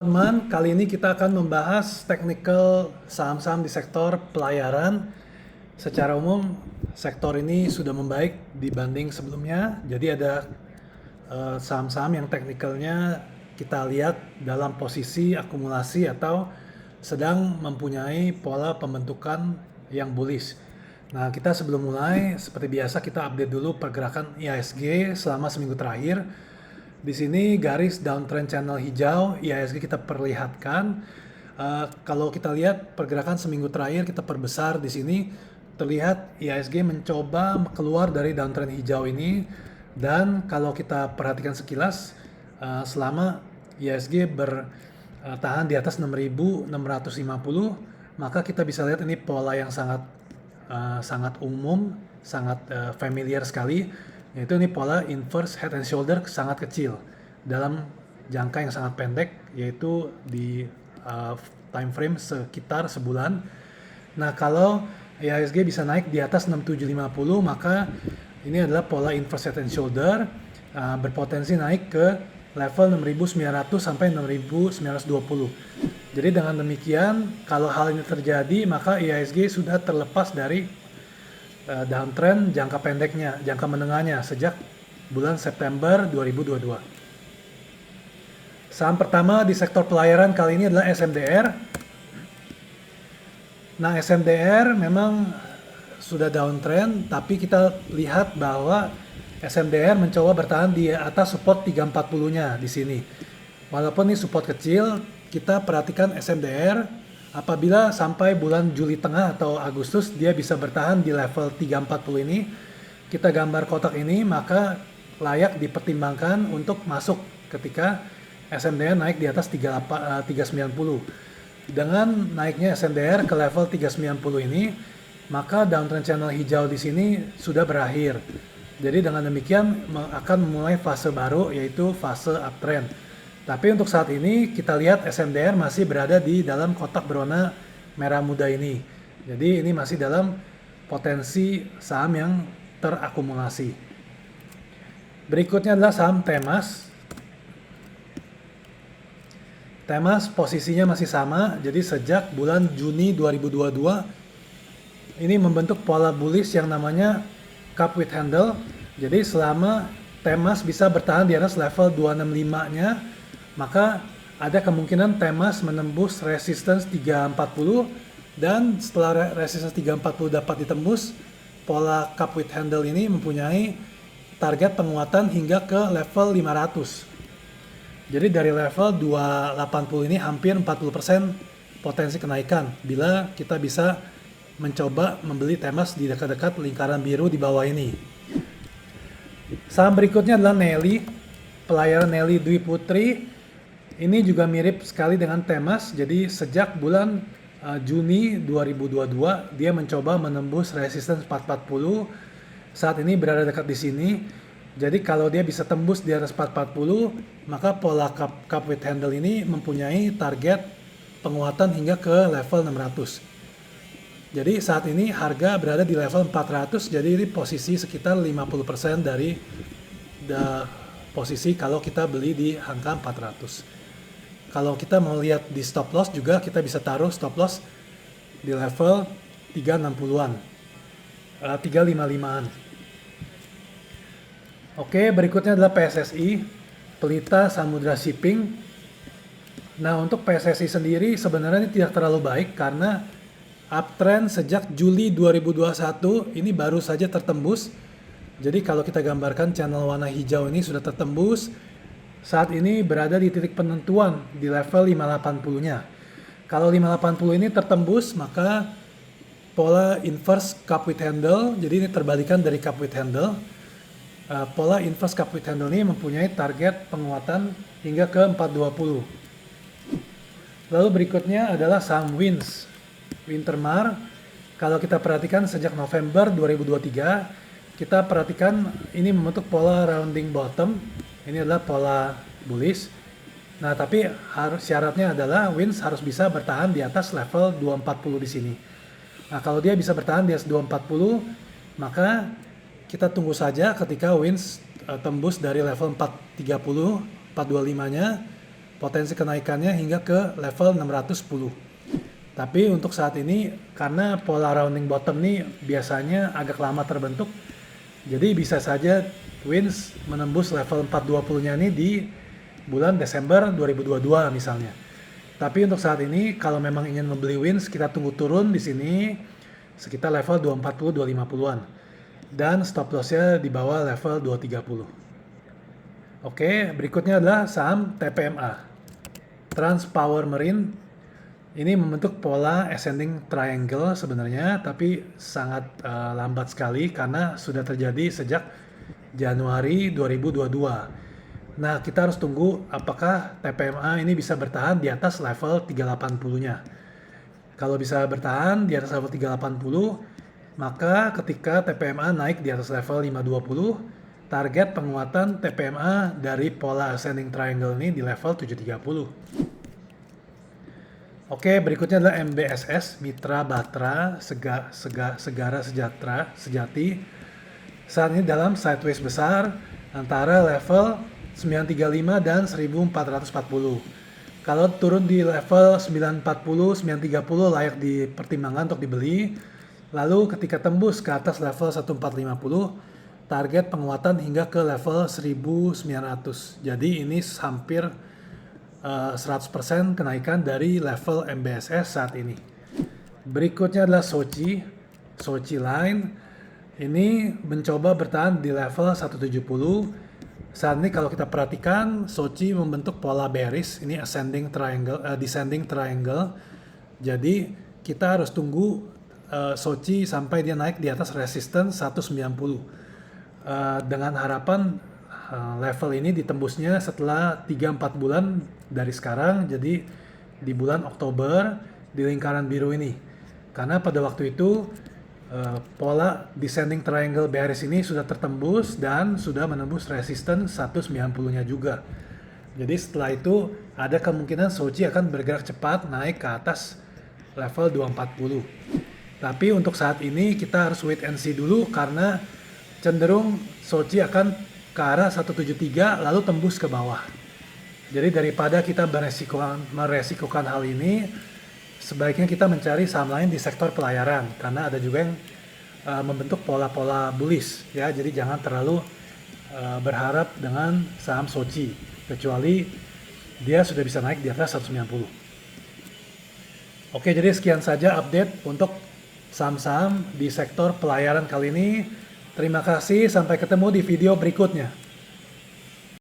Teman, kali ini kita akan membahas technical saham-saham di sektor pelayaran. Secara umum, sektor ini sudah membaik dibanding sebelumnya. Jadi ada saham-saham yang teknikalnya kita lihat dalam posisi akumulasi atau sedang mempunyai pola pembentukan yang bullish. Nah, kita sebelum mulai, seperti biasa kita update dulu pergerakan IHSG selama seminggu terakhir. Di sini garis downtrend channel hijau IHSG kita perlihatkan. Kalau kita lihat pergerakan seminggu terakhir kita perbesar di sini, terlihat IHSG mencoba keluar dari downtrend hijau ini, dan kalau kita perhatikan sekilas selama IHSG bertahan di atas 6.650, maka kita bisa lihat ini pola yang sangat umum, sangat familiar sekali, yaitu ini pola inverse head and shoulder sangat kecil dalam jangka yang sangat pendek, yaitu di time frame sekitar sebulan. Nah, kalau IHSG bisa naik di atas 6750, maka ini adalah pola inverse head and shoulder, berpotensi naik ke level 6.900 sampai 6.920. Jadi dengan demikian, kalau hal ini terjadi, maka IHSG sudah terlepas dari downtrend jangka pendeknya, jangka menengahnya sejak bulan September 2022. Saham pertama di sektor pelayaran kali ini adalah SMDR. Nah, SMDR memang sudah downtrend, tapi kita lihat bahwa SMDR mencoba bertahan di atas support 340-nya di sini. Walaupun ini support kecil, kita perhatikan SMDR apabila sampai bulan Juli tengah atau Agustus dia bisa bertahan di level 340 ini, kita gambar kotak ini, maka layak dipertimbangkan untuk masuk ketika SMDR naik di atas 390. Dengan naiknya SMDR ke level 390 ini, maka downtrend channel hijau di sini sudah berakhir. Jadi dengan demikian akan memulai fase baru, yaitu fase uptrend. Tapi untuk saat ini kita lihat SMDR masih berada di dalam kotak berwarna merah muda ini. Jadi ini masih dalam potensi saham yang terakumulasi. Berikutnya adalah saham Temas. Temas posisinya masih sama. Jadi sejak bulan Juni 2022 ini membentuk pola bullish yang namanya cup with handle. Jadi selama Temas bisa bertahan di atas level 265-nya, maka ada kemungkinan Temas menembus resistance 340, dan setelah resistance 340 dapat ditembus, pola cup with handle ini mempunyai target penguatan hingga ke level 500. Jadi dari level 280 ini hampir 40% potensi kenaikan bila kita bisa mencoba membeli Temas di dekat-dekat lingkaran biru di bawah ini. Saham berikutnya adalah Nelly, pelayaran Nelly Dwi Putri. Ini juga mirip sekali dengan Temas. Jadi sejak bulan Juni 2022 dia mencoba menembus resistance 440. Saat ini berada dekat di sini. Jadi kalau dia bisa tembus di atas 440, maka pola cup with handle ini mempunyai target penguatan hingga ke level 600. Jadi saat ini harga berada di level 400, jadi ini posisi sekitar 50% dari posisi kalau kita beli di angka 400. Kalau kita mau lihat di stop loss juga, kita bisa taruh stop loss di level 360-an, 355-an. Oke, berikutnya adalah PSSI, Pelita Samudra Shipping. Nah, untuk PSSI sendiri sebenarnya ini tidak terlalu baik karena uptrend sejak Juli 2021 ini baru saja tertembus. Jadi kalau kita gambarkan channel warna hijau ini sudah tertembus. Saat ini berada di titik penentuan di level 580-nya. Kalau 580 ini tertembus, maka pola inverse cup with handle, jadi ini terbalikan dari cup with handle. Pola inverse cup with handle ini mempunyai target penguatan hingga ke 420. Lalu berikutnya adalah saham WINS, Wintermar. Kalau kita perhatikan sejak November 2023, kita perhatikan ini membentuk pola rounding bottom. Ini adalah pola bullish. Nah, tapi syaratnya adalah WINS harus bisa bertahan di atas level 240 di sini. Nah, kalau dia bisa bertahan di atas 240, maka kita tunggu saja ketika WINS tembus dari level 430, 425-nya, potensi kenaikannya hingga ke level 610. Tapi untuk saat ini karena pola rounding bottom nih biasanya agak lama terbentuk, jadi bisa saja WINS menembus level 420-nya ini di bulan Desember 2022 misalnya. Tapi untuk saat ini kalau memang ingin membeli WINS, kita tunggu turun di sini sekitar level 240 250-an. Dan stop loss-nya di bawah level 230. Oke, berikutnya adalah saham TPMA. Transpower Marine. Ini membentuk pola ascending triangle sebenarnya, tapi sangat lambat sekali karena sudah terjadi sejak Januari 2022. Nah, kita harus tunggu apakah TPMA ini bisa bertahan di atas level 380-nya. Kalau bisa bertahan di atas level 380, maka ketika TPMA naik di atas level 520, target penguatan TPMA dari pola ascending triangle ini di level 730. Oke, berikutnya adalah MBSS, Mitra Batra Segara Sejati. Saat ini dalam sideways besar antara level 935 dan 1440. Kalau turun di level 940, 930 layak dipertimbangkan untuk dibeli. Lalu ketika tembus ke atas level 1450, target penguatan hingga ke level 1900. Jadi ini hampir 100% kenaikan dari level MBSS saat ini. Berikutnya adalah Soci Line. Ini mencoba bertahan di level 170. Saat ini kalau kita perhatikan, Soci membentuk pola bearish. Ini descending triangle. Jadi kita harus tunggu Soci sampai dia naik di atas resistance 190. Dengan harapan level ini ditembusnya setelah 3-4 bulan dari sekarang, jadi di bulan Oktober di lingkaran biru ini. Karena pada waktu itu pola descending triangle bearish ini sudah tertembus dan sudah menembus resistance 190-nya juga. Jadi setelah itu ada kemungkinan Soci akan bergerak cepat naik ke atas level 240. Tapi untuk saat ini kita harus wait and see dulu karena cenderung Soci akan ke arah 173 lalu tembus ke bawah. Jadi daripada kita meresikokan hal ini, sebaiknya kita mencari saham lain di sektor pelayaran karena ada juga yang membentuk pola-pola bullish ya. Jadi jangan terlalu berharap dengan saham Soci kecuali dia sudah bisa naik di atas 190. Oke, jadi sekian saja update untuk saham-saham di sektor pelayaran kali ini. Terima kasih, sampai ketemu di video berikutnya.